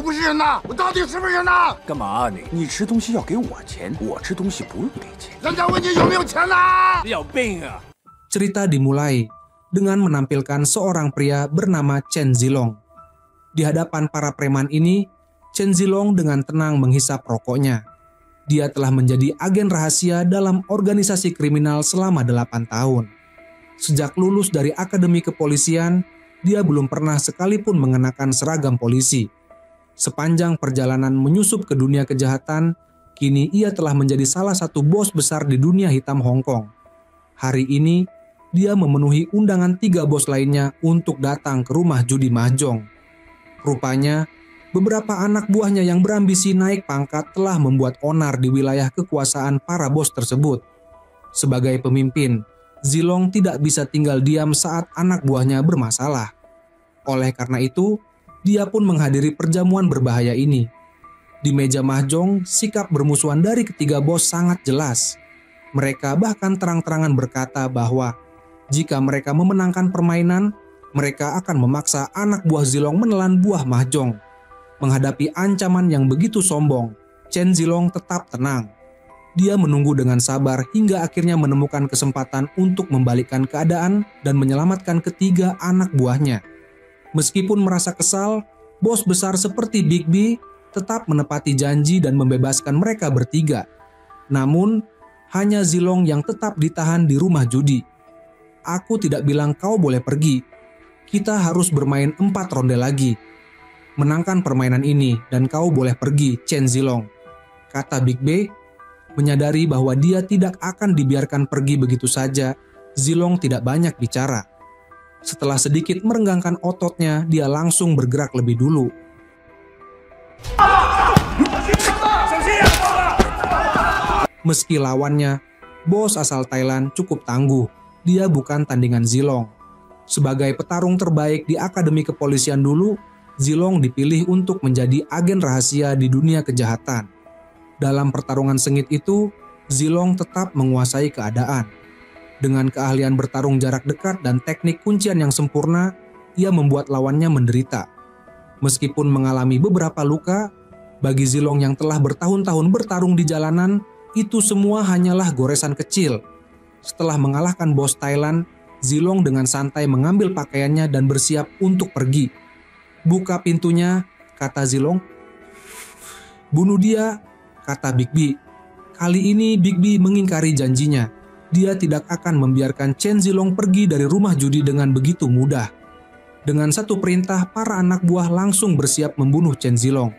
不是人呐！我到底是不是人呐？干嘛啊你？你吃东西要给我钱，我吃东西不用给钱。人家问你有没有钱呢？有病啊！ Cerita dimulai dengan menampilkan seorang pria bernama Chen Zilong. Di hadapan para preman ini, Chen Zilong dengan tenang menghisap rokoknya. Dia telah menjadi agen rahasia dalam organisasi kriminal selama 8 tahun. Sejak lulus dari akademi kepolisian, dia belum pernah sekalipun mengenakan seragam polisi. Sepanjang perjalanan menyusup ke dunia kejahatan, kini ia telah menjadi salah satu bos besar di dunia hitam Hong Kong. Hari ini, dia memenuhi undangan 3 bos lainnya untuk datang ke rumah judi mahjong. Rupanya, beberapa anak buahnya yang berambisi naik pangkat telah membuat onar di wilayah kekuasaan para bos tersebut. Sebagai pemimpin, Zilong tidak bisa tinggal diam saat anak buahnya bermasalah. Oleh karena itu, dia pun menghadiri perjamuan berbahaya ini. Di meja mahjong, sikap bermusuhan dari ketiga bos sangat jelas. Mereka bahkan terang-terangan berkata bahwa jika mereka memenangkan permainan, mereka akan memaksa anak buah Zilong menelan buah mahjong. Menghadapi ancaman yang begitu sombong, Chen Zilong tetap tenang. Dia menunggu dengan sabar hingga akhirnya menemukan kesempatan untuk membalikkan keadaan dan menyelamatkan ketiga anak buahnya. Meskipun merasa kesal, bos besar seperti Big B tetap menepati janji dan membebaskan mereka bertiga. Namun, hanya Zilong yang tetap ditahan di rumah judi. Aku tidak bilang kau boleh pergi. Kita harus bermain 4 ronde lagi. Menangkan permainan ini dan kau boleh pergi, Chen Zilong, kata Big B. Menyadari bahwa dia tidak akan dibiarkan pergi begitu saja, Zilong tidak banyak bicara. Setelah sedikit merenggangkan ototnya, dia langsung bergerak lebih dulu. Meski lawannya, bos asal Thailand cukup tangguh, dia bukan tandingan Zilong. Sebagai petarung terbaik di akademi kepolisian dulu, Zilong dipilih untuk menjadi agen rahasia di dunia kejahatan. Dalam pertarungan sengit itu, Zilong tetap menguasai keadaan. Dengan keahlian bertarung jarak dekat dan teknik kuncian yang sempurna, ia membuat lawannya menderita. Meskipun mengalami beberapa luka, bagi Zilong yang telah bertahun-tahun bertarung di jalanan, itu semua hanyalah goresan kecil. Setelah mengalahkan bos Thailand, Zilong dengan santai mengambil pakaiannya dan bersiap untuk pergi. Buka pintunya, kata Zilong. Bunuh dia, kata Big B. Kali ini Big B mengingkari janjinya. Dia tidak akan membiarkan Chen Zilong pergi dari rumah judi dengan begitu mudah. Dengan satu perintah, para anak buah langsung bersiap membunuh Chen Zilong.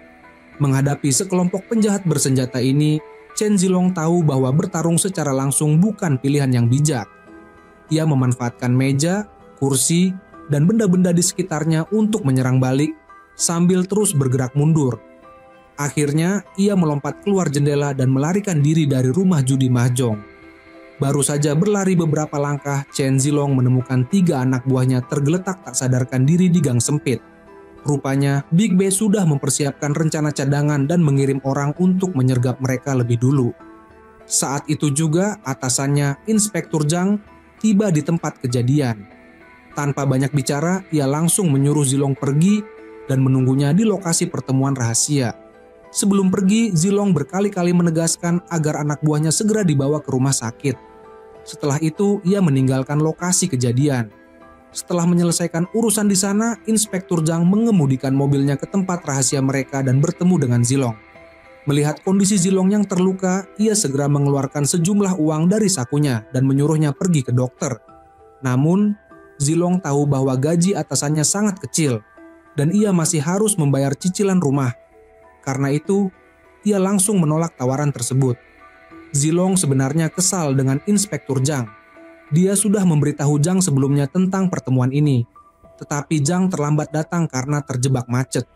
Menghadapi sekelompok penjahat bersenjata ini, Chen Zilong tahu bahwa bertarung secara langsung bukan pilihan yang bijak. Ia memanfaatkan meja, kursi, dan benda-benda di sekitarnya untuk menyerang balik sambil terus bergerak mundur. Akhirnya, ia melompat keluar jendela dan melarikan diri dari rumah judi mahjong. Baru saja berlari beberapa langkah, Chen Zilong menemukan 3 anak buahnya tergeletak tak sadarkan diri di gang sempit. Rupanya, Big B sudah mempersiapkan rencana cadangan dan mengirim orang untuk menyergap mereka lebih dulu. Saat itu juga, atasannya, Inspektur Zhang, tiba di tempat kejadian. Tanpa banyak bicara, ia langsung menyuruh Zilong pergi dan menunggunya di lokasi pertemuan rahasia. Sebelum pergi, Zilong berkali-kali menegaskan agar anak buahnya segera dibawa ke rumah sakit. Setelah itu, ia meninggalkan lokasi kejadian. Setelah menyelesaikan urusan di sana, Inspektur Zhang mengemudikan mobilnya ke tempat rahasia mereka dan bertemu dengan Zilong. Melihat kondisi Zilong yang terluka, ia segera mengeluarkan sejumlah uang dari sakunya dan menyuruhnya pergi ke dokter. Namun, Zilong tahu bahwa gaji atasannya sangat kecil dan ia masih harus membayar cicilan rumah. Karena itu, ia langsung menolak tawaran tersebut. Zilong sebenarnya kesal dengan Inspektur Zhang. Dia sudah memberitahu Zhang sebelumnya tentang pertemuan ini, tetapi Zhang terlambat datang karena terjebak macet.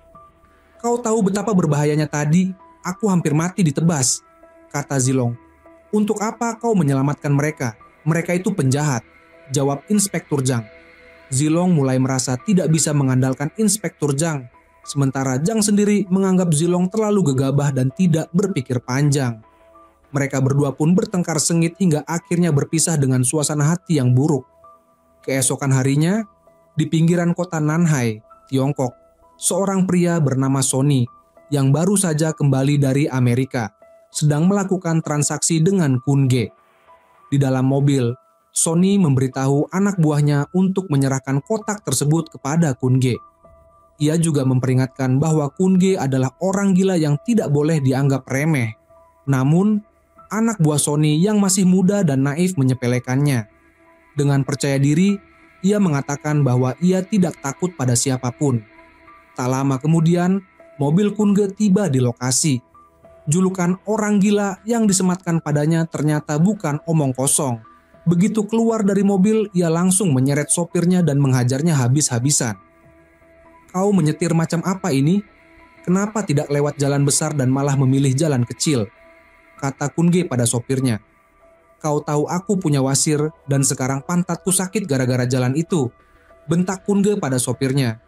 Kau tahu betapa berbahayanya tadi? Aku hampir mati ditebas, kata Zilong. Untuk apa kau menyelamatkan mereka? Mereka itu penjahat, jawab Inspektur Zhang. Zilong mulai merasa tidak bisa mengandalkan Inspektur Zhang. Sementara Zhang sendiri menganggap Zilong terlalu gegabah dan tidak berpikir panjang. Mereka berdua pun bertengkar sengit hingga akhirnya berpisah dengan suasana hati yang buruk. Keesokan harinya, di pinggiran kota Nanhai, Tiongkok, seorang pria bernama Sony yang baru saja kembali dari Amerika, sedang melakukan transaksi dengan Kun Ge. Di dalam mobil, Sonny memberitahu anak buahnya untuk menyerahkan kotak tersebut kepada Kun Ge. Ia juga memperingatkan bahwa Kun Ge adalah orang gila yang tidak boleh dianggap remeh. Namun, anak buah Sonny yang masih muda dan naif menyepelekannya. Dengan percaya diri, ia mengatakan bahwa ia tidak takut pada siapapun. Tak lama kemudian, mobil Kun Ge tiba di lokasi. Julukan orang gila yang disematkan padanya ternyata bukan omong kosong. Begitu keluar dari mobil, ia langsung menyeret sopirnya dan menghajarnya habis-habisan. "Kau menyetir macam apa ini? Kenapa tidak lewat jalan besar dan malah memilih jalan kecil?" kata Kun Ge pada sopirnya. "Kau tahu aku punya wasir dan sekarang pantatku sakit gara-gara jalan itu," bentak Kun Ge pada sopirnya.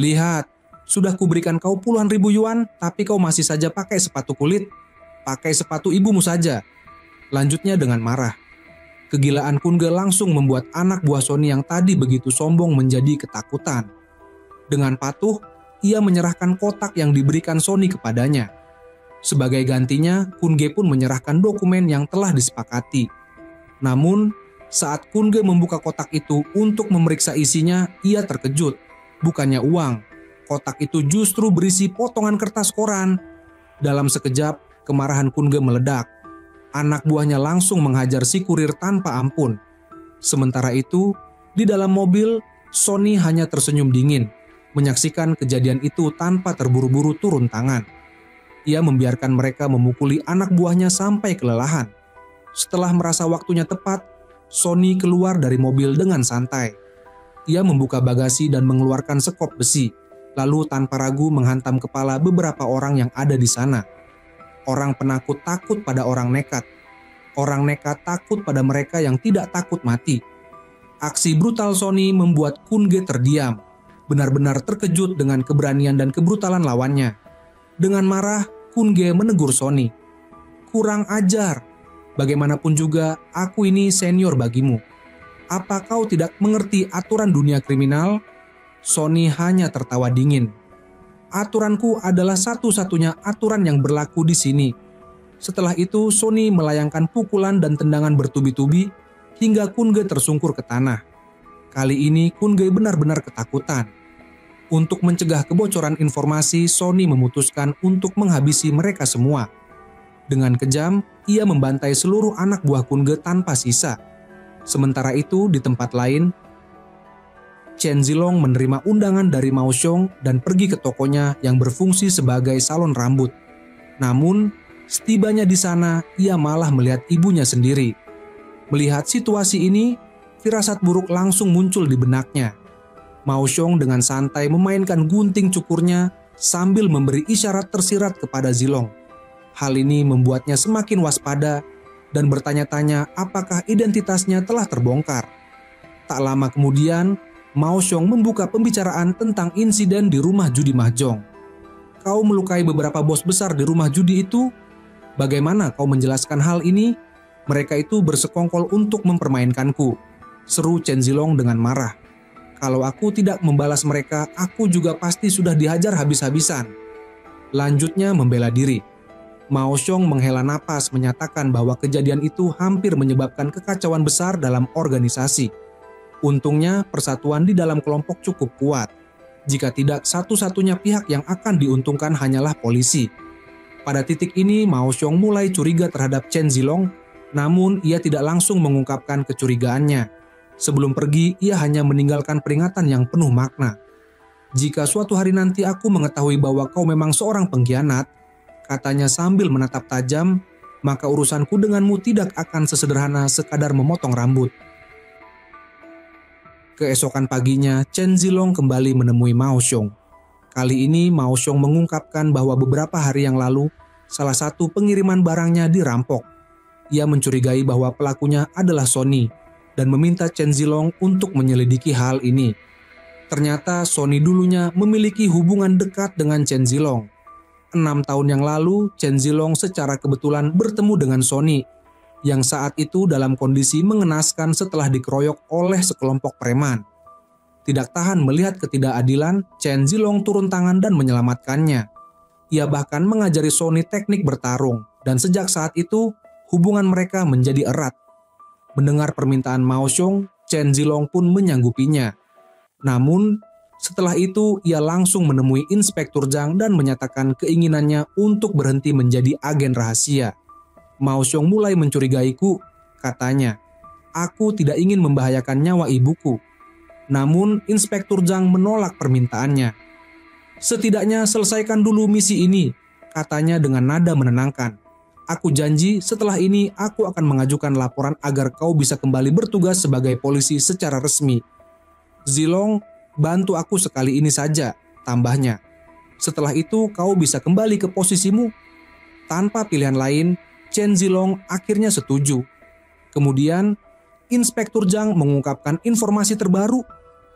"Lihat, sudah kuberikan kau puluhan ribu yuan, tapi kau masih saja pakai sepatu kulit. Pakai sepatu ibumu saja," lanjutnya dengan marah. Kegilaan Kun Ge langsung membuat anak buah Sonny yang tadi begitu sombong menjadi ketakutan. Dengan patuh, ia menyerahkan kotak yang diberikan Sonny kepadanya. Sebagai gantinya, Kun Ge pun menyerahkan dokumen yang telah disepakati. Namun, saat Kun Ge membuka kotak itu untuk memeriksa isinya, ia terkejut. Bukannya uang, kotak itu justru berisi potongan kertas koran. Dalam sekejap, kemarahan Kun Ge meledak. Anak buahnya langsung menghajar si kurir tanpa ampun. Sementara itu, di dalam mobil, Sonny hanya tersenyum dingin, menyaksikan kejadian itu tanpa terburu-buru turun tangan. Ia membiarkan mereka memukuli anak buahnya sampai kelelahan. Setelah merasa waktunya tepat, Sonny keluar dari mobil dengan santai. Ia membuka bagasi dan mengeluarkan sekop besi, lalu tanpa ragu menghantam kepala beberapa orang yang ada di sana. Orang penakut takut pada orang nekat. Orang nekat takut pada mereka yang tidak takut mati. Aksi brutal Sonny membuat Kun Ge terdiam, benar-benar terkejut dengan keberanian dan kebrutalan lawannya. Dengan marah, Kun Ge menegur Sonny. "Kurang ajar. Bagaimanapun juga, aku ini senior bagimu. Apa kau tidak mengerti aturan dunia kriminal?" Sonny hanya tertawa dingin. "Aturanku adalah satu-satunya aturan yang berlaku di sini." Setelah itu, Sonny melayangkan pukulan dan tendangan bertubi-tubi hingga Kun Ge tersungkur ke tanah. Kali ini Kun Ge benar-benar ketakutan. Untuk mencegah kebocoran informasi, Sonny memutuskan untuk menghabisi mereka semua. Dengan kejam, ia membantai seluruh anak buah Kun Ge tanpa sisa. Sementara itu, di tempat lain, Chen Zilong menerima undangan dari Mao Xiong dan pergi ke tokonya yang berfungsi sebagai salon rambut. Namun, setibanya di sana, ia malah melihat ibunya sendiri. Melihat situasi ini, firasat buruk langsung muncul di benaknya. Mao Xiong dengan santai memainkan gunting cukurnya sambil memberi isyarat tersirat kepada Zilong. Hal ini membuatnya semakin waspada dan bertanya-tanya apakah identitasnya telah terbongkar. Tak lama kemudian, Mao Xiong membuka pembicaraan tentang insiden di rumah judi mahjong. "Kau melukai beberapa bos besar di rumah judi itu? Bagaimana kau menjelaskan hal ini? Mereka itu bersekongkol untuk mempermainkanku," seru Chen Zilong dengan marah. "Kalau aku tidak membalas mereka, aku juga pasti sudah dihajar habis-habisan." Lanjutnya membela diri. Mao Xiong menghela napas menyatakan bahwa kejadian itu hampir menyebabkan kekacauan besar dalam organisasi. Untungnya persatuan di dalam kelompok cukup kuat. Jika tidak, satu-satunya pihak yang akan diuntungkan hanyalah polisi. Pada titik ini Mao Xiong mulai curiga terhadap Chen Zilong, namun ia tidak langsung mengungkapkan kecurigaannya. Sebelum pergi, ia hanya meninggalkan peringatan yang penuh makna. "Jika suatu hari nanti aku mengetahui bahwa kau memang seorang pengkhianat," katanya sambil menatap tajam, "maka urusanku denganmu tidak akan sesederhana sekadar memotong rambut." Keesokan paginya, Chen Zilong kembali menemui Mao Xiong. Kali ini Mao Xiong mengungkapkan bahwa beberapa hari yang lalu, salah satu pengiriman barangnya dirampok. Ia mencurigai bahwa pelakunya adalah Sonny dan meminta Chen Zilong untuk menyelidiki hal ini. Ternyata Sonny dulunya memiliki hubungan dekat dengan Chen Zilong. 6 tahun yang lalu, Chen Zilong secara kebetulan bertemu dengan Sonny yang saat itu dalam kondisi mengenaskan setelah dikeroyok oleh sekelompok preman. Tidak tahan melihat ketidakadilan, Chen Zilong turun tangan dan menyelamatkannya. Ia bahkan mengajari Sonny teknik bertarung, dan sejak saat itu hubungan mereka menjadi erat. Mendengar permintaan Mao Xiong, Chen Zilong pun menyanggupinya. Namun, setelah itu ia langsung menemui Inspektur Zhang dan menyatakan keinginannya untuk berhenti menjadi agen rahasia. Mao Xiong mulai mencurigaiku, katanya, "Aku tidak ingin membahayakan nyawa ibuku." Namun, Inspektur Zhang menolak permintaannya. "Setidaknya selesaikan dulu misi ini," katanya dengan nada menenangkan. "Aku janji setelah ini aku akan mengajukan laporan agar kau bisa kembali bertugas sebagai polisi secara resmi." "Zilong, bantu aku sekali ini saja," tambahnya. "Setelah itu kau bisa kembali ke posisimu." Tanpa pilihan lain, Chen Zilong akhirnya setuju. Kemudian, Inspektur Zhang mengungkapkan informasi terbaru.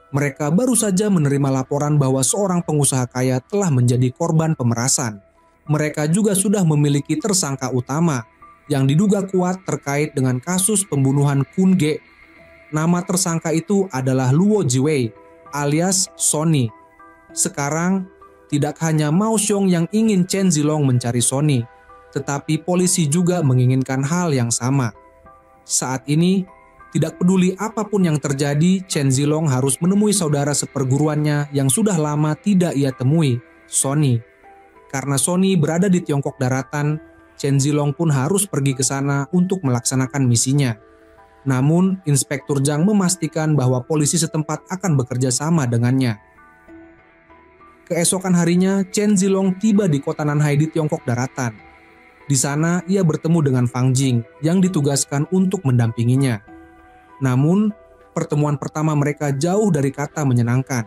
Mereka baru saja menerima laporan bahwa seorang pengusaha kaya telah menjadi korban pemerasan. Mereka juga sudah memiliki tersangka utama yang diduga kuat terkait dengan kasus pembunuhan Kun Ge. Nama tersangka itu adalah Luo Jiwei alias Sonny. Sekarang, tidak hanya Mao Xiong yang ingin Chen Zilong mencari Sonny, tetapi polisi juga menginginkan hal yang sama. Saat ini, tidak peduli apapun yang terjadi, Chen Zilong harus menemui saudara seperguruannya yang sudah lama tidak ia temui, Sonny. Karena Sonny berada di Tiongkok daratan, Chen Zilong pun harus pergi ke sana untuk melaksanakan misinya. Namun, Inspektur Zhang memastikan bahwa polisi setempat akan bekerja sama dengannya. Keesokan harinya, Chen Zilong tiba di kota Nanhai di Tiongkok daratan. Di sana, ia bertemu dengan Fang Jing yang ditugaskan untuk mendampinginya. Namun, pertemuan pertama mereka jauh dari kata menyenangkan.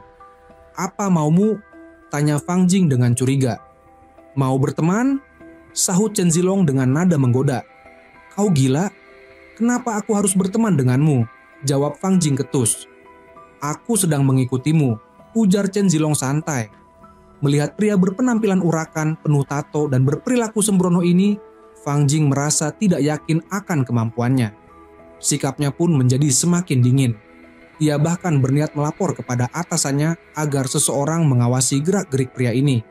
"Apa maumu?" tanya Fang Jing dengan curiga. "Mau berteman?" sahut Chen Zilong dengan nada menggoda. "Kau gila? Kenapa aku harus berteman denganmu?" jawab Fang Jing ketus. "Aku sedang mengikutimu," ujar Chen Zilong santai. Melihat pria berpenampilan urakan, penuh tato, dan berperilaku sembrono ini, Fang Jing merasa tidak yakin akan kemampuannya. Sikapnya pun menjadi semakin dingin. Ia bahkan berniat melapor kepada atasannya agar seseorang mengawasi gerak-gerik pria ini.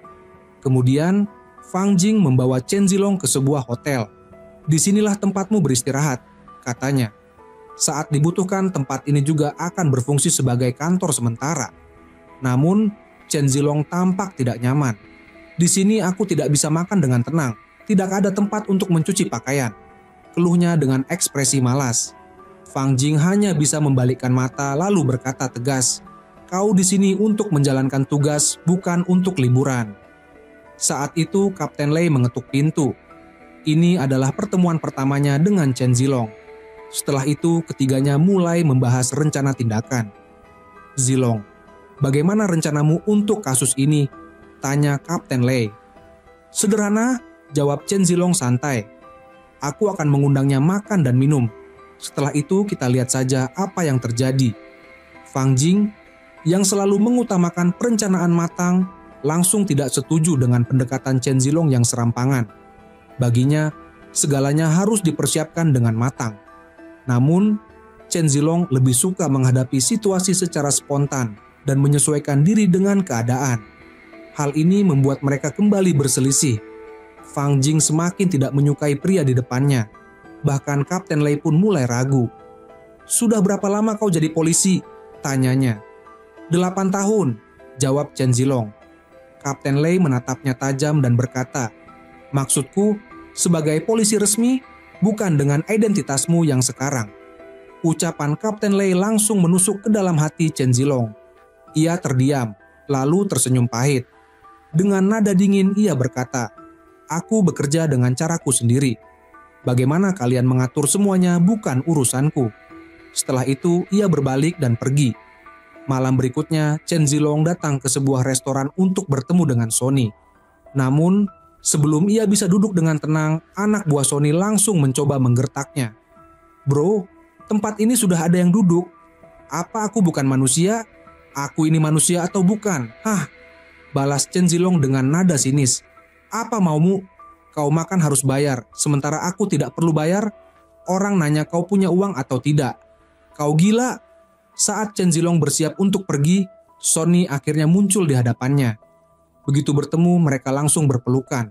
Kemudian, Fang Jing membawa Chen Zilong ke sebuah hotel. "Disinilah tempatmu beristirahat," katanya. Saat dibutuhkan, tempat ini juga akan berfungsi sebagai kantor sementara. Namun, Chen Zilong tampak tidak nyaman. "Di sini aku tidak bisa makan dengan tenang. Tidak ada tempat untuk mencuci pakaian," keluhnya dengan ekspresi malas. Fang Jing hanya bisa membalikkan mata lalu berkata tegas, "Kau di sini untuk menjalankan tugas, bukan untuk liburan." Saat itu Kapten Lei mengetuk pintu. Ini adalah pertemuan pertamanya dengan Chen Zilong. Setelah itu ketiganya mulai membahas rencana tindakan. "Zilong, bagaimana rencanamu untuk kasus ini?" tanya Kapten Lei. "Sederhana," jawab Chen Zilong santai. "Aku akan mengundangnya makan dan minum. Setelah itu kita lihat saja apa yang terjadi." Fang Jing, yang selalu mengutamakan perencanaan matang, langsung tidak setuju dengan pendekatan Chen Zilong yang serampangan. Baginya, segalanya harus dipersiapkan dengan matang. Namun, Chen Zilong lebih suka menghadapi situasi secara spontan dan menyesuaikan diri dengan keadaan. Hal ini membuat mereka kembali berselisih. Fang Jing semakin tidak menyukai pria di depannya. Bahkan Kapten Lei pun mulai ragu. "Sudah berapa lama kau jadi polisi?" tanyanya. 8 tahun, jawab Chen Zilong. Kapten Lei menatapnya tajam dan berkata, "Maksudku, sebagai polisi resmi, bukan dengan identitasmu yang sekarang." Ucapan Kapten Lei langsung menusuk ke dalam hati Chen Zilong. Ia terdiam, lalu tersenyum pahit. Dengan nada dingin ia berkata, "Aku bekerja dengan caraku sendiri. Bagaimana kalian mengatur semuanya bukan urusanku." Setelah itu ia berbalik dan pergi. Malam berikutnya, Chen Zilong datang ke sebuah restoran untuk bertemu dengan Sonny. Namun, sebelum ia bisa duduk dengan tenang, anak buah Sonny langsung mencoba menggertaknya. "Bro, tempat ini sudah ada yang duduk. Apa aku bukan manusia? Aku ini manusia atau bukan? Hah?" balas Chen Zilong dengan nada sinis. "Apa maumu? Kau makan harus bayar, sementara aku tidak perlu bayar? Orang nanya kau punya uang atau tidak. Kau gila?" Saat Chen Zilong bersiap untuk pergi, Sonny akhirnya muncul di hadapannya. Begitu bertemu, mereka langsung berpelukan.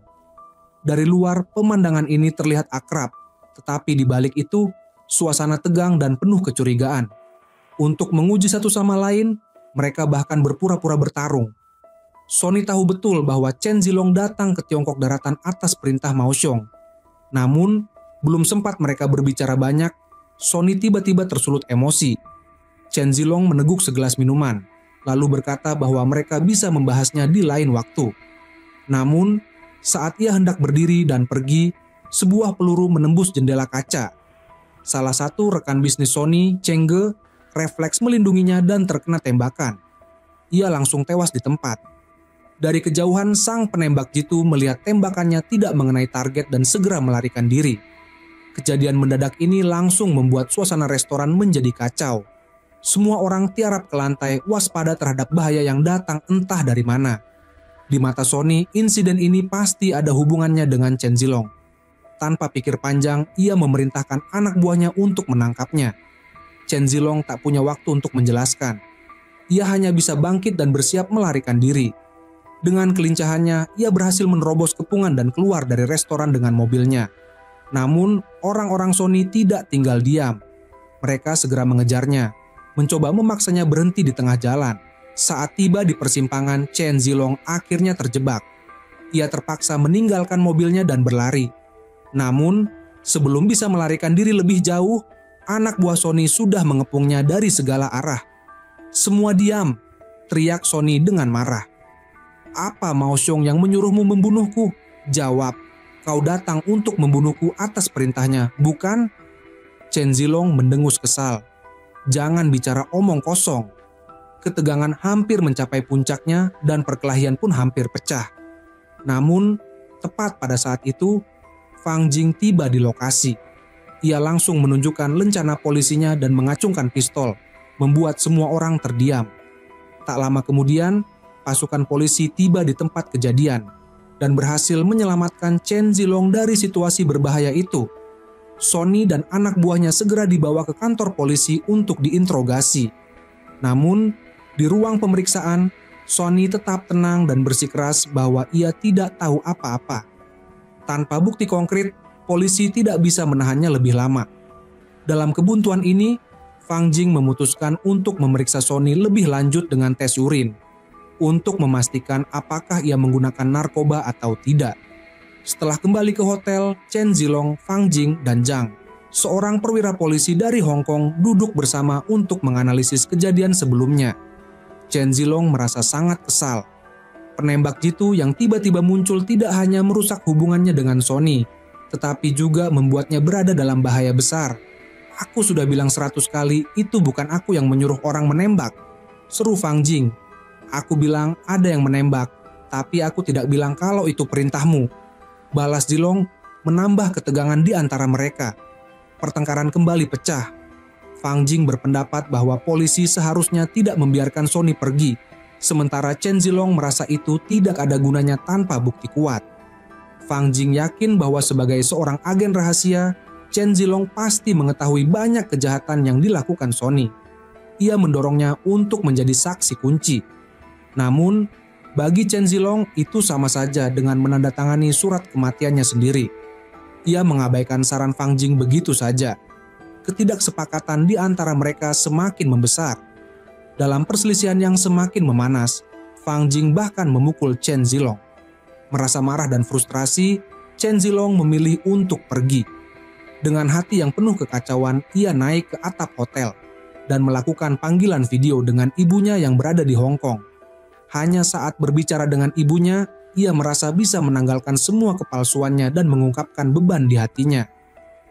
Dari luar, pemandangan ini terlihat akrab, tetapi di balik itu, suasana tegang dan penuh kecurigaan. Untuk menguji satu sama lain, mereka bahkan berpura-pura bertarung. Sonny tahu betul bahwa Chen Zilong datang ke Tiongkok daratan atas perintah Mao Xiong. Namun, belum sempat mereka berbicara banyak, Sonny tiba-tiba tersulut emosi. Chen Zilong meneguk segelas minuman, lalu berkata bahwa mereka bisa membahasnya di lain waktu. Namun, saat ia hendak berdiri dan pergi, sebuah peluru menembus jendela kaca. Salah satu rekan bisnis Sonny, Cheng Ge, refleks melindunginya dan terkena tembakan. Ia langsung tewas di tempat. Dari kejauhan, sang penembak jitu melihat tembakannya tidak mengenai target dan segera melarikan diri. Kejadian mendadak ini langsung membuat suasana restoran menjadi kacau. Semua orang tiarap ke lantai, waspada terhadap bahaya yang datang entah dari mana. Di mata Sonny, insiden ini pasti ada hubungannya dengan Chen Zilong. Tanpa pikir panjang, ia memerintahkan anak buahnya untuk menangkapnya. Chen Zilong tak punya waktu untuk menjelaskan. Ia hanya bisa bangkit dan bersiap melarikan diri. Dengan kelincahannya, ia berhasil menerobos kepungan dan keluar dari restoran dengan mobilnya. Namun, orang-orang Sonny tidak tinggal diam. Mereka segera mengejarnya, mencoba memaksanya berhenti di tengah jalan. Saat tiba di persimpangan, Chen Zilong akhirnya terjebak. Ia terpaksa meninggalkan mobilnya dan berlari. Namun, sebelum bisa melarikan diri lebih jauh, anak buah Sonny sudah mengepungnya dari segala arah. "Semua diam!" teriak Sonny dengan marah. "Apa Mao Xiong yang menyuruhmu membunuhku?" "Jawab, kau datang untuk membunuhku atas perintahnya, bukan?" Chen Zilong mendengus kesal. "Jangan bicara omong kosong." Ketegangan hampir mencapai puncaknya dan perkelahian pun hampir pecah. Namun, tepat pada saat itu, Fang Jing tiba di lokasi. Ia langsung menunjukkan lencana polisinya dan mengacungkan pistol, membuat semua orang terdiam. Tak lama kemudian, pasukan polisi tiba di tempat kejadian dan berhasil menyelamatkan Chen Zilong dari situasi berbahaya itu. Sonny dan anak buahnya segera dibawa ke kantor polisi untuk diinterogasi. Namun, di ruang pemeriksaan, Sonny tetap tenang dan bersikeras bahwa ia tidak tahu apa-apa. Tanpa bukti konkret, polisi tidak bisa menahannya lebih lama. Dalam kebuntuan ini, Fang Jing memutuskan untuk memeriksa Sonny lebih lanjut dengan tes urin, untuk memastikan apakah ia menggunakan narkoba atau tidak. Setelah kembali ke hotel, Chen Zilong, Fang Jing, dan Zhang, seorang perwira polisi dari Hong Kong, duduk bersama untuk menganalisis kejadian sebelumnya. Chen Zilong merasa sangat kesal. Penembak jitu yang tiba-tiba muncul tidak hanya merusak hubungannya dengan Sonny, tetapi juga membuatnya berada dalam bahaya besar. "Aku sudah bilang 100 kali, itu bukan aku yang menyuruh orang menembak," seru Fang Jing. "Aku bilang ada yang menembak, tapi aku tidak bilang kalau itu perintahmu," balas Zilong, menambah ketegangan di antara mereka. Pertengkaran kembali pecah. Fang Jing berpendapat bahwa polisi seharusnya tidak membiarkan Sonny pergi, sementara Chen Zilong merasa itu tidak ada gunanya tanpa bukti kuat. Fang Jing yakin bahwa sebagai seorang agen rahasia, Chen Zilong pasti mengetahui banyak kejahatan yang dilakukan Sonny. Ia mendorongnya untuk menjadi saksi kunci. Namun, bagi Chen Zilong itu sama saja dengan menandatangani surat kematiannya sendiri. Ia mengabaikan saran Fang Jing begitu saja. Ketidaksepakatan di antara mereka semakin membesar. Dalam perselisihan yang semakin memanas, Fang Jing bahkan memukul Chen Zilong. Merasa marah dan frustrasi, Chen Zilong memilih untuk pergi. Dengan hati yang penuh kekacauan, ia naik ke atap hotel dan melakukan panggilan video dengan ibunya yang berada di Hong Kong. Hanya saat berbicara dengan ibunya, ia merasa bisa menanggalkan semua kepalsuannya dan mengungkapkan beban di hatinya.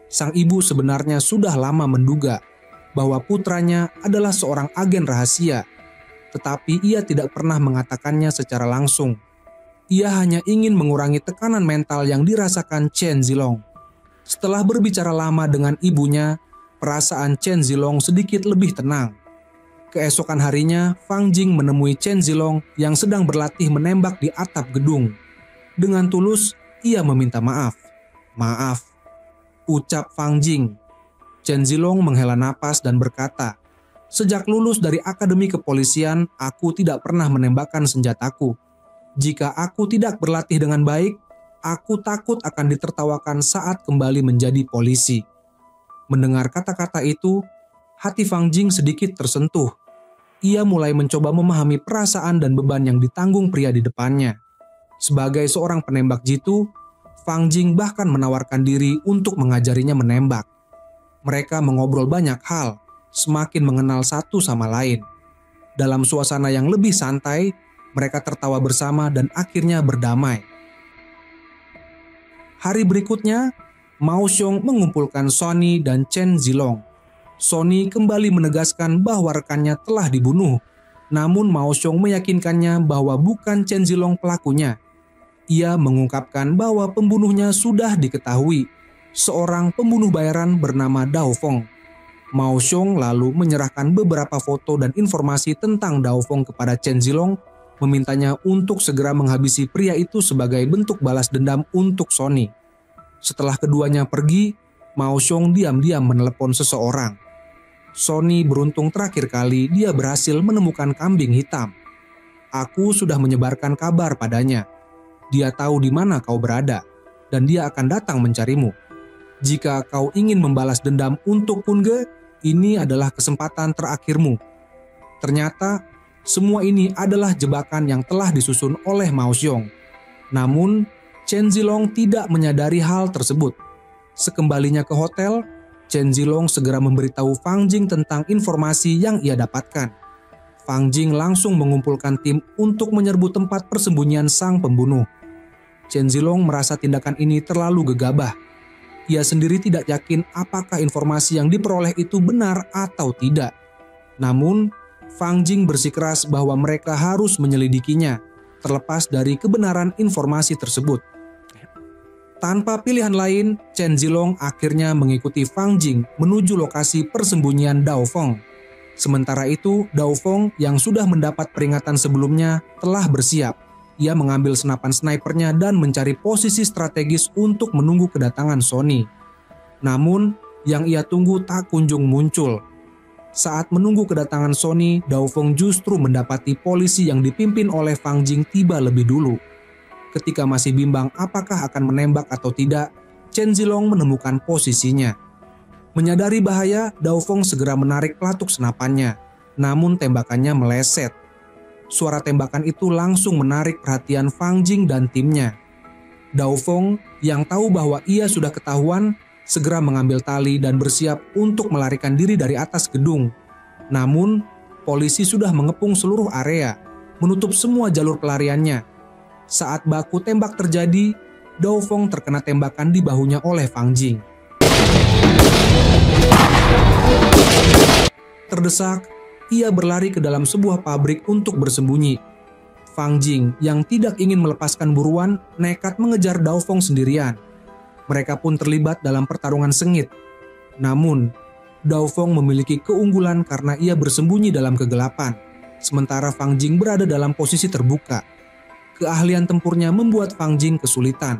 Sang ibu sebenarnya sudah lama menduga bahwa putranya adalah seorang agen rahasia, tetapi ia tidak pernah mengatakannya secara langsung. Ia hanya ingin mengurangi tekanan mental yang dirasakan Chen Zilong. Setelah berbicara lama dengan ibunya, perasaan Chen Zilong sedikit lebih tenang. Keesokan harinya, Fang Jing menemui Chen Zilong yang sedang berlatih menembak di atap gedung. Dengan tulus, ia meminta maaf. "Maaf," ucap Fang Jing. Chen Zilong menghela napas dan berkata, "Sejak lulus dari akademi kepolisian, aku tidak pernah menembakkan senjataku. Jika aku tidak berlatih dengan baik, aku takut akan ditertawakan saat kembali menjadi polisi. Mendengar kata-kata itu, hati Fang Jing sedikit tersentuh. Ia mulai mencoba memahami perasaan dan beban yang ditanggung pria di depannya. Sebagai seorang penembak jitu, Fang Jing bahkan menawarkan diri untuk mengajarinya menembak. Mereka mengobrol banyak hal, semakin mengenal satu sama lain. Dalam suasana yang lebih santai, mereka tertawa bersama dan akhirnya berdamai. Hari berikutnya, Mao Xiong mengumpulkan Sonny dan Chen Zilong. Sonny kembali menegaskan bahwa rekannya telah dibunuh, namun Mao Xiong meyakinkannya bahwa bukan Chen Zilong pelakunya. Ia mengungkapkan bahwa pembunuhnya sudah diketahui, seorang pembunuh bayaran bernama Dao Feng. Mao Xiong lalu menyerahkan beberapa foto dan informasi tentang Dao Feng kepada Chen Zilong, memintanya untuk segera menghabisi pria itu sebagai bentuk balas dendam untuk Sonny. Setelah keduanya pergi, Mao Xiong diam-diam menelepon seseorang. Sonny beruntung terakhir kali dia berhasil menemukan kambing hitam. Aku sudah menyebarkan kabar padanya. Dia tahu di mana kau berada, dan dia akan datang mencarimu. Jika kau ingin membalas dendam untuk Punge, ini adalah kesempatan terakhirmu. Ternyata, semua ini adalah jebakan yang telah disusun oleh Mao Xiong. Namun, Chen Zilong tidak menyadari hal tersebut. Sekembalinya ke hotel, Chen Zilong segera memberitahu Fang Jing tentang informasi yang ia dapatkan. Fang Jing langsung mengumpulkan tim untuk menyerbu tempat persembunyian sang pembunuh. Chen Zilong merasa tindakan ini terlalu gegabah. Ia sendiri tidak yakin apakah informasi yang diperoleh itu benar atau tidak. Namun, Fang Jing bersikeras bahwa mereka harus menyelidikinya, terlepas dari kebenaran informasi tersebut. Tanpa pilihan lain, Chen Zilong akhirnya mengikuti Fang Jing menuju lokasi persembunyian Dao Feng. Sementara itu, Dao Feng yang sudah mendapat peringatan sebelumnya telah bersiap. Ia mengambil senapan snipernya dan mencari posisi strategis untuk menunggu kedatangan Sonny. Namun, yang ia tunggu tak kunjung muncul. Saat menunggu kedatangan Sonny, Dao Feng justru mendapati polisi yang dipimpin oleh Fang Jing tiba lebih dulu. Ketika masih bimbang apakah akan menembak atau tidak, Chen Zilong menemukan posisinya. Menyadari bahaya, Dao Feng segera menarik pelatuk senapannya, namun tembakannya meleset. Suara tembakan itu langsung menarik perhatian Fang Jing dan timnya. Dao Feng yang tahu bahwa ia sudah ketahuan, segera mengambil tali dan bersiap untuk melarikan diri dari atas gedung. Namun, polisi sudah mengepung seluruh area, menutup semua jalur pelariannya. Saat baku tembak terjadi, Dao Feng terkena tembakan di bahunya oleh Fang Jing. Terdesak, ia berlari ke dalam sebuah pabrik untuk bersembunyi. Fang Jing yang tidak ingin melepaskan buruan nekat mengejar Dao Feng sendirian. Mereka pun terlibat dalam pertarungan sengit. Namun, Dao Feng memiliki keunggulan karena ia bersembunyi dalam kegelapan, sementara Fang Jing berada dalam posisi terbuka. Keahlian tempurnya membuat Fang Jing kesulitan.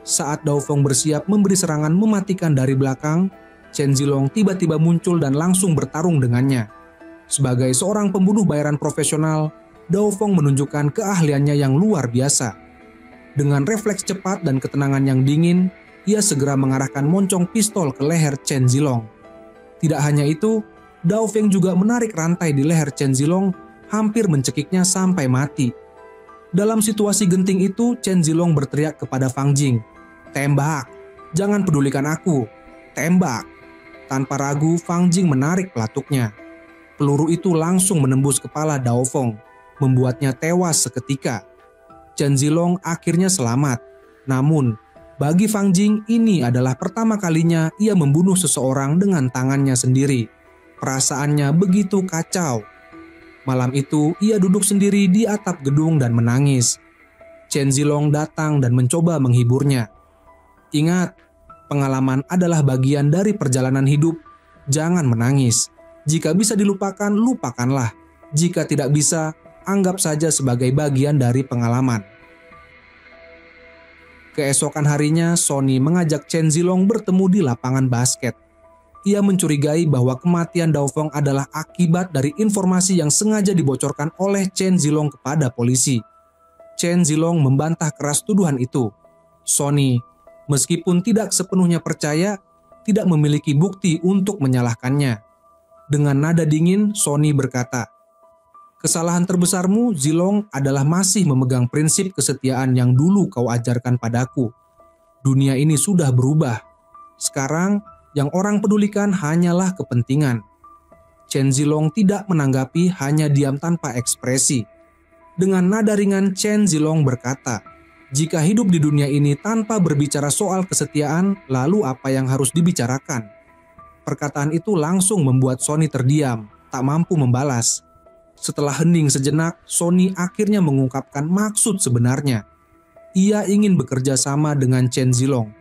Saat Dao Feng bersiap memberi serangan mematikan dari belakang, Chen Zilong tiba-tiba muncul dan langsung bertarung dengannya. Sebagai seorang pembunuh bayaran profesional, Dao Feng menunjukkan keahliannya yang luar biasa. Dengan refleks cepat dan ketenangan yang dingin, ia segera mengarahkan moncong pistol ke leher Chen Zilong. Tidak hanya itu, Dao Feng juga menarik rantai di leher Chen Zilong, hampir mencekiknya sampai mati. Dalam situasi genting itu, Chen Zilong berteriak kepada Fang Jing, "Tembak! Jangan pedulikan aku! Tembak!" Tanpa ragu, Fang Jing menarik pelatuknya. Peluru itu langsung menembus kepala Dao Feng, membuatnya tewas seketika. Chen Zilong akhirnya selamat. Namun, bagi Fang Jing ini adalah pertama kalinya ia membunuh seseorang dengan tangannya sendiri. Perasaannya begitu kacau. Malam itu, ia duduk sendiri di atap gedung dan menangis. Chen Zilong datang dan mencoba menghiburnya. "Ingat, pengalaman adalah bagian dari perjalanan hidup. Jangan menangis. Jika bisa dilupakan, lupakanlah. Jika tidak bisa, anggap saja sebagai bagian dari pengalaman." Keesokan harinya, Sonny mengajak Chen Zilong bertemu di lapangan basket. Ia mencurigai bahwa kematian Dao Feng adalah akibat dari informasi yang sengaja dibocorkan oleh Chen Zilong kepada polisi. Chen Zilong membantah keras tuduhan itu. Sony, meskipun tidak sepenuhnya percaya, tidak memiliki bukti untuk menyalahkannya. Dengan nada dingin, Sony berkata, "Kesalahan terbesarmu, Zilong, adalah masih memegang prinsip kesetiaan yang dulu kau ajarkan padaku. Dunia ini sudah berubah. Sekarang, yang orang pedulikan hanyalah kepentingan." Chen Zilong tidak menanggapi, hanya diam tanpa ekspresi. Dengan nada ringan, Chen Zilong berkata, "Jika hidup di dunia ini tanpa berbicara soal kesetiaan, lalu apa yang harus dibicarakan?" Perkataan itu langsung membuat Sony terdiam, tak mampu membalas. Setelah hening sejenak, Sony akhirnya mengungkapkan maksud sebenarnya. Ia ingin bekerja sama dengan Chen Zilong.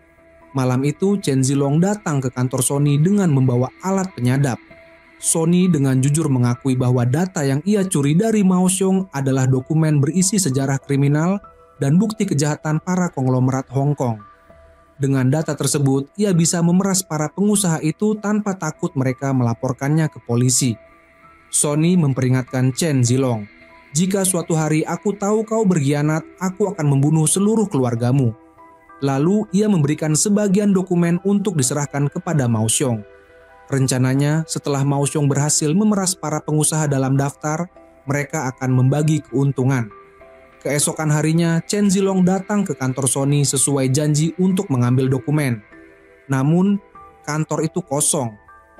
Malam itu, Chen Zilong datang ke kantor Sony dengan membawa alat penyadap. Sony dengan jujur mengakui bahwa data yang ia curi dari Mao Xiong adalah dokumen berisi sejarah kriminal dan bukti kejahatan para konglomerat Hong Kong. Dengan data tersebut, ia bisa memeras para pengusaha itu tanpa takut mereka melaporkannya ke polisi. Sony memperingatkan Chen Zilong, "Jika suatu hari aku tahu kau berkhianat, aku akan membunuh seluruh keluargamu." Lalu ia memberikan sebagian dokumen untuk diserahkan kepada Mao Xiong. Rencananya, setelah Mao Xiong berhasil memeras para pengusaha dalam daftar, mereka akan membagi keuntungan. Keesokan harinya, Chen Zilong datang ke kantor Sony sesuai janji untuk mengambil dokumen. Namun, kantor itu kosong.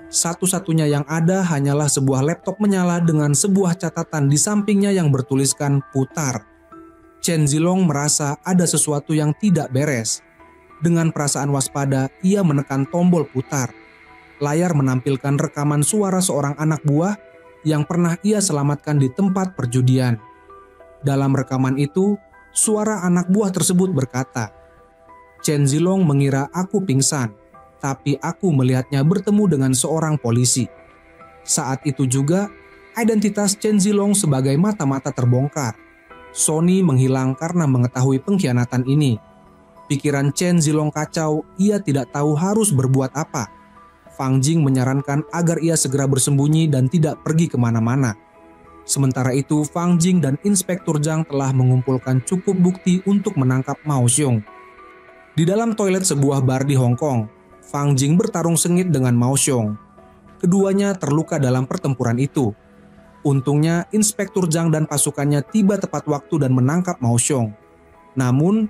Satu-satunya yang ada hanyalah sebuah laptop menyala dengan sebuah catatan di sampingnya yang bertuliskan "putar". Chen Zilong merasa ada sesuatu yang tidak beres. Dengan perasaan waspada, ia menekan tombol putar. Layar menampilkan rekaman suara seorang anak buah yang pernah ia selamatkan di tempat perjudian. Dalam rekaman itu, suara anak buah tersebut berkata, "Chen Zilong mengira aku pingsan, tapi aku melihatnya bertemu dengan seorang polisi." Saat itu juga, identitas Chen Zilong sebagai mata-mata terbongkar. Sony menghilang karena mengetahui pengkhianatan ini. Pikiran Chen Zilong kacau, ia tidak tahu harus berbuat apa. Fang Jing menyarankan agar ia segera bersembunyi dan tidak pergi kemana-mana. Sementara itu, Fang Jing dan Inspektur Zhang telah mengumpulkan cukup bukti untuk menangkap Mao Xiong. Di dalam toilet sebuah bar di Hong Kong, Fang Jing bertarung sengit dengan Mao Xiong. Keduanya terluka dalam pertempuran itu. Untungnya, Inspektur Zhang dan pasukannya tiba tepat waktu dan menangkap Mao Xiong. Namun,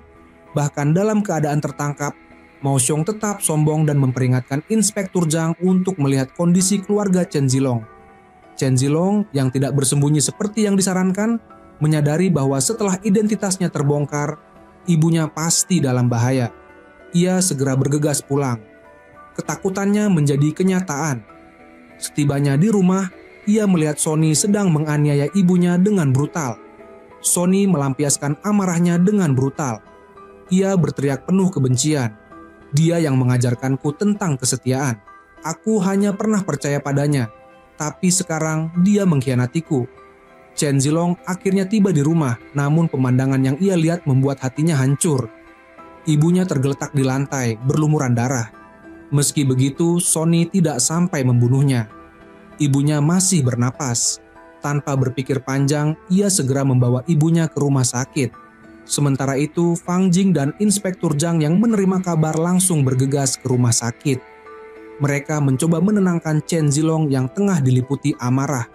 bahkan dalam keadaan tertangkap, Mao Xiong tetap sombong dan memperingatkan Inspektur Zhang untuk melihat kondisi keluarga Chen Zilong. Chen Zilong yang tidak bersembunyi seperti yang disarankan, menyadari bahwa setelah identitasnya terbongkar, ibunya pasti dalam bahaya. Ia segera bergegas pulang. Ketakutannya menjadi kenyataan. Setibanya di rumah, ia melihat Sony sedang menganiaya ibunya dengan brutal. Sony melampiaskan amarahnya dengan brutal. Ia berteriak penuh kebencian. "Dia yang mengajarkanku tentang kesetiaan. Aku hanya pernah percaya padanya, tapi sekarang dia mengkhianatiku." Chen Zilong akhirnya tiba di rumah, namun pemandangan yang ia lihat membuat hatinya hancur. Ibunya tergeletak di lantai, berlumuran darah. Meski begitu, Sony tidak sampai membunuhnya. Ibunya masih bernapas. Tanpa berpikir panjang, ia segera membawa ibunya ke rumah sakit. Sementara itu, Fang Jing dan Inspektur Zhang yang menerima kabar langsung bergegas ke rumah sakit. Mereka mencoba menenangkan Chen Zilong yang tengah diliputi amarah.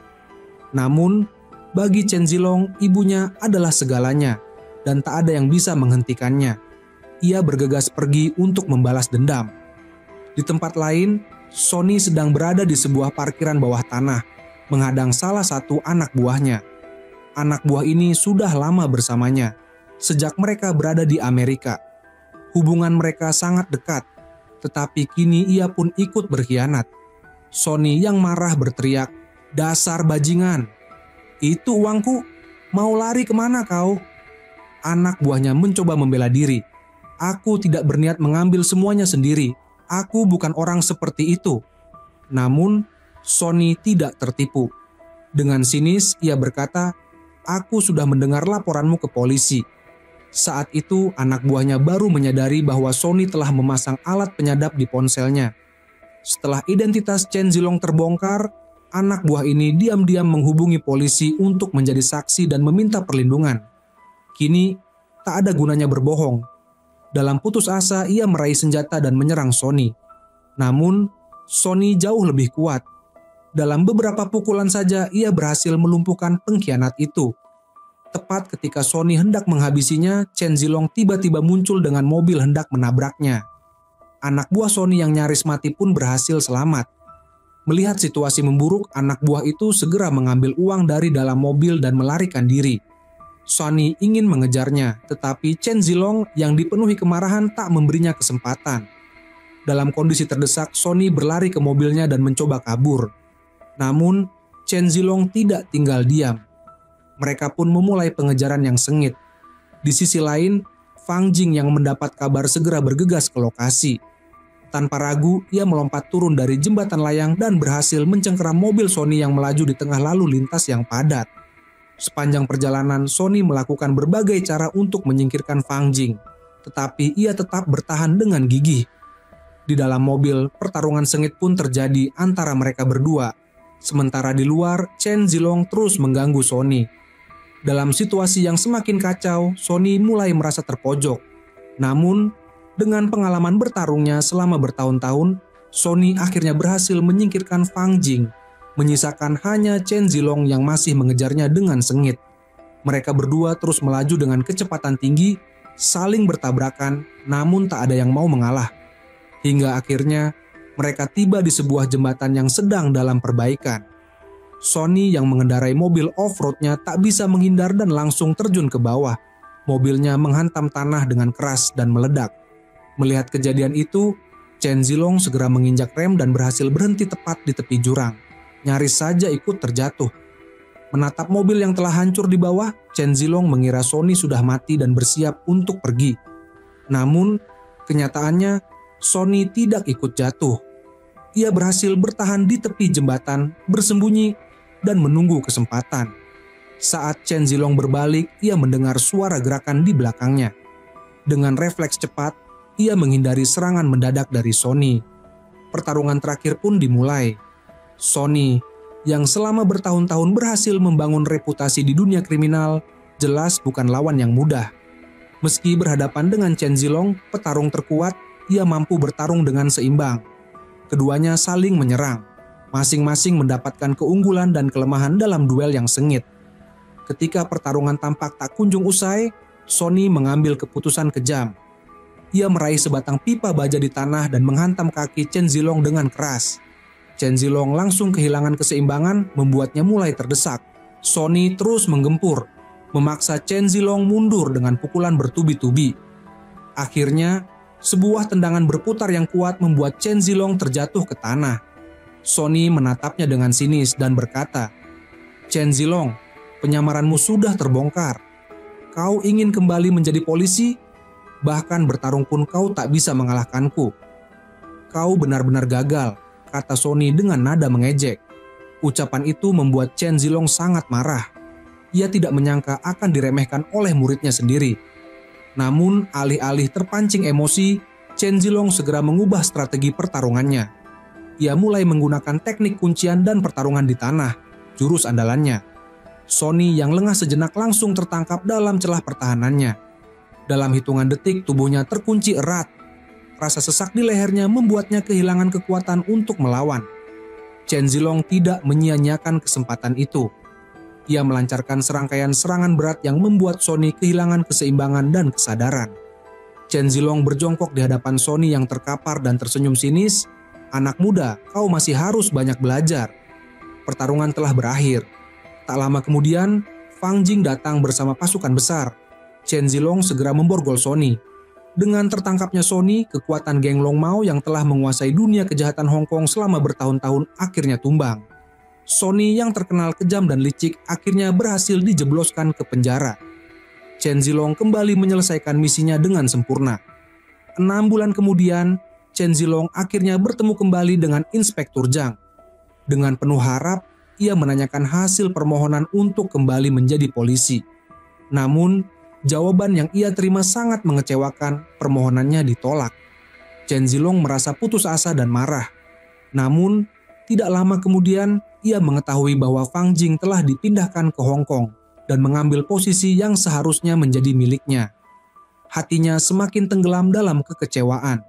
Namun, bagi Chen Zilong, ibunya adalah segalanya dan tak ada yang bisa menghentikannya. Ia bergegas pergi untuk membalas dendam. Di tempat lain, Sony sedang berada di sebuah parkiran bawah tanah, menghadang salah satu anak buahnya. Anak buah ini sudah lama bersamanya. Sejak mereka berada di Amerika, hubungan mereka sangat dekat, tetapi kini ia pun ikut berkhianat. Sony yang marah berteriak, "Dasar bajingan! Itu uangku, mau lari kemana kau?" Anak buahnya mencoba membela diri. "Aku tidak berniat mengambil semuanya sendiri, aku bukan orang seperti itu." Namun, Sony tidak tertipu. Dengan sinis ia berkata, "Aku sudah mendengar laporanmu ke polisi." Saat itu, anak buahnya baru menyadari bahwa Sony telah memasang alat penyadap di ponselnya. Setelah identitas Chen Zilong terbongkar, anak buah ini diam-diam menghubungi polisi untuk menjadi saksi dan meminta perlindungan. Kini, tak ada gunanya berbohong. Dalam putus asa, ia meraih senjata dan menyerang Sonny. Namun, Sonny jauh lebih kuat. Dalam beberapa pukulan saja, ia berhasil melumpuhkan pengkhianat itu. Tepat ketika Sonny hendak menghabisinya, Chen Zilong tiba-tiba muncul dengan mobil hendak menabraknya. Anak buah Sonny yang nyaris mati pun berhasil selamat. Melihat situasi memburuk, anak buah itu segera mengambil uang dari dalam mobil dan melarikan diri. Sonny ingin mengejarnya, tetapi Chen Zilong yang dipenuhi kemarahan tak memberinya kesempatan. Dalam kondisi terdesak, Sonny berlari ke mobilnya dan mencoba kabur. Namun, Chen Zilong tidak tinggal diam. Mereka pun memulai pengejaran yang sengit. Di sisi lain, Fang Jing yang mendapat kabar segera bergegas ke lokasi. Tanpa ragu, ia melompat turun dari jembatan layang dan berhasil mencengkeram mobil Sonny yang melaju di tengah lalu lintas yang padat. Sepanjang perjalanan, Sonny melakukan berbagai cara untuk menyingkirkan Fang Jing, tetapi ia tetap bertahan dengan gigih. Di dalam mobil, pertarungan sengit pun terjadi antara mereka berdua. Sementara di luar, Chen Zilong terus mengganggu Sonny. Dalam situasi yang semakin kacau, Sonny mulai merasa terpojok. Namun, dengan pengalaman bertarungnya selama bertahun-tahun, Sonny akhirnya berhasil menyingkirkan Fang Jing, menyisakan hanya Chen Zilong yang masih mengejarnya dengan sengit. Mereka berdua terus melaju dengan kecepatan tinggi, saling bertabrakan, namun tak ada yang mau mengalah. Hingga akhirnya, mereka tiba di sebuah jembatan yang sedang dalam perbaikan. Sonny yang mengendarai mobil off-roadnya tak bisa menghindar dan langsung terjun ke bawah. Mobilnya menghantam tanah dengan keras dan meledak. Melihat kejadian itu, Chen Zilong segera menginjak rem dan berhasil berhenti tepat di tepi jurang. Nyaris saja ikut terjatuh. Menatap mobil yang telah hancur di bawah, Chen Zilong mengira Sonny sudah mati dan bersiap untuk pergi. Namun, kenyataannya Sonny tidak ikut jatuh. Ia berhasil bertahan di tepi jembatan, bersembunyi, dan menunggu kesempatan. Saat Chen Zilong berbalik, ia mendengar suara gerakan di belakangnya. Dengan refleks cepat, ia menghindari serangan mendadak dari Sonny. Pertarungan terakhir pun dimulai. Sonny, yang selama bertahun-tahun berhasil membangun reputasi di dunia kriminal, jelas bukan lawan yang mudah. Meski berhadapan dengan Chen Zilong, petarung terkuat, ia mampu bertarung dengan seimbang. Keduanya saling menyerang, masing-masing mendapatkan keunggulan dan kelemahan dalam duel yang sengit. Ketika pertarungan tampak tak kunjung usai, Sonny mengambil keputusan kejam. Ia meraih sebatang pipa baja di tanah dan menghantam kaki Chen Zilong dengan keras. Chen Zilong langsung kehilangan keseimbangan, membuatnya mulai terdesak. Sonny terus menggempur, memaksa Chen Zilong mundur dengan pukulan bertubi-tubi. Akhirnya, sebuah tendangan berputar yang kuat membuat Chen Zilong terjatuh ke tanah. Sonny menatapnya dengan sinis dan berkata, "Chen Zilong, penyamaranmu sudah terbongkar. Kau ingin kembali menjadi polisi? Bahkan bertarung pun kau tak bisa mengalahkanku. Kau benar-benar gagal," kata Sonny dengan nada mengejek. Ucapan itu membuat Chen Zilong sangat marah. Ia tidak menyangka akan diremehkan oleh muridnya sendiri. Namun, alih-alih terpancing emosi, Chen Zilong segera mengubah strategi pertarungannya. Ia mulai menggunakan teknik kuncian dan pertarungan di tanah, jurus andalannya. Sonny yang lengah sejenak langsung tertangkap dalam celah pertahanannya. Dalam hitungan detik tubuhnya terkunci erat. Rasa sesak di lehernya membuatnya kehilangan kekuatan untuk melawan. Chen Zilong tidak menyia-nyiakan kesempatan itu. Ia melancarkan serangkaian serangan berat yang membuat Sonny kehilangan keseimbangan dan kesadaran. Chen Zilong berjongkok di hadapan Sonny yang terkapar dan tersenyum sinis. "Anak muda, kau masih harus banyak belajar." Pertarungan telah berakhir. Tak lama kemudian, Fang Jing datang bersama pasukan besar. Chen Zilong segera memborgol Sonny. Dengan tertangkapnya Sonny, kekuatan geng Long Mao yang telah menguasai dunia kejahatan Hong Kong selama bertahun-tahun akhirnya tumbang. Sonny yang terkenal kejam dan licik akhirnya berhasil dijebloskan ke penjara. Chen Zilong kembali menyelesaikan misinya dengan sempurna. 6 bulan kemudian, Chen Zilong akhirnya bertemu kembali dengan Inspektur Zhang. Dengan penuh harap, ia menanyakan hasil permohonan untuk kembali menjadi polisi. Namun, jawaban yang ia terima sangat mengecewakan, permohonannya ditolak. Chen Zilong merasa putus asa dan marah. Namun, tidak lama kemudian, ia mengetahui bahwa Fang Jing telah dipindahkan ke Hong Kong dan mengambil posisi yang seharusnya menjadi miliknya. hatinya semakin tenggelam dalam kekecewaan.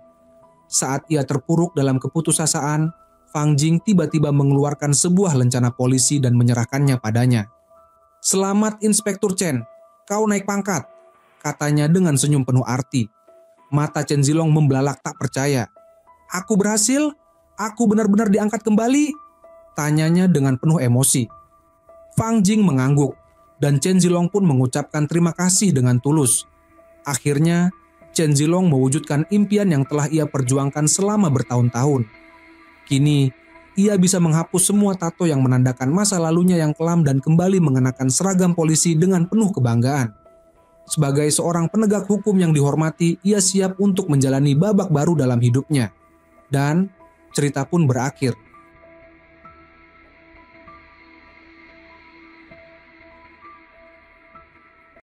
Saat ia terpuruk dalam keputusasaan, Fang Jing tiba-tiba mengeluarkan sebuah lencana polisi dan menyerahkannya padanya. "Selamat Inspektur Chen, kau naik pangkat," katanya dengan senyum penuh arti. Mata Chen Zilong membelalak tak percaya. "Aku berhasil? Aku benar-benar diangkat kembali?" tanyanya dengan penuh emosi. Fang Jing mengangguk, dan Chen Zilong pun mengucapkan terima kasih dengan tulus. Akhirnya, Chen Zilong mewujudkan impian yang telah ia perjuangkan selama bertahun-tahun. Kini, ia bisa menghapus semua tato yang menandakan masa lalunya yang kelam dan kembali mengenakan seragam polisi dengan penuh kebanggaan. Sebagai seorang penegak hukum yang dihormati, ia siap untuk menjalani babak baru dalam hidupnya. Dan cerita pun berakhir.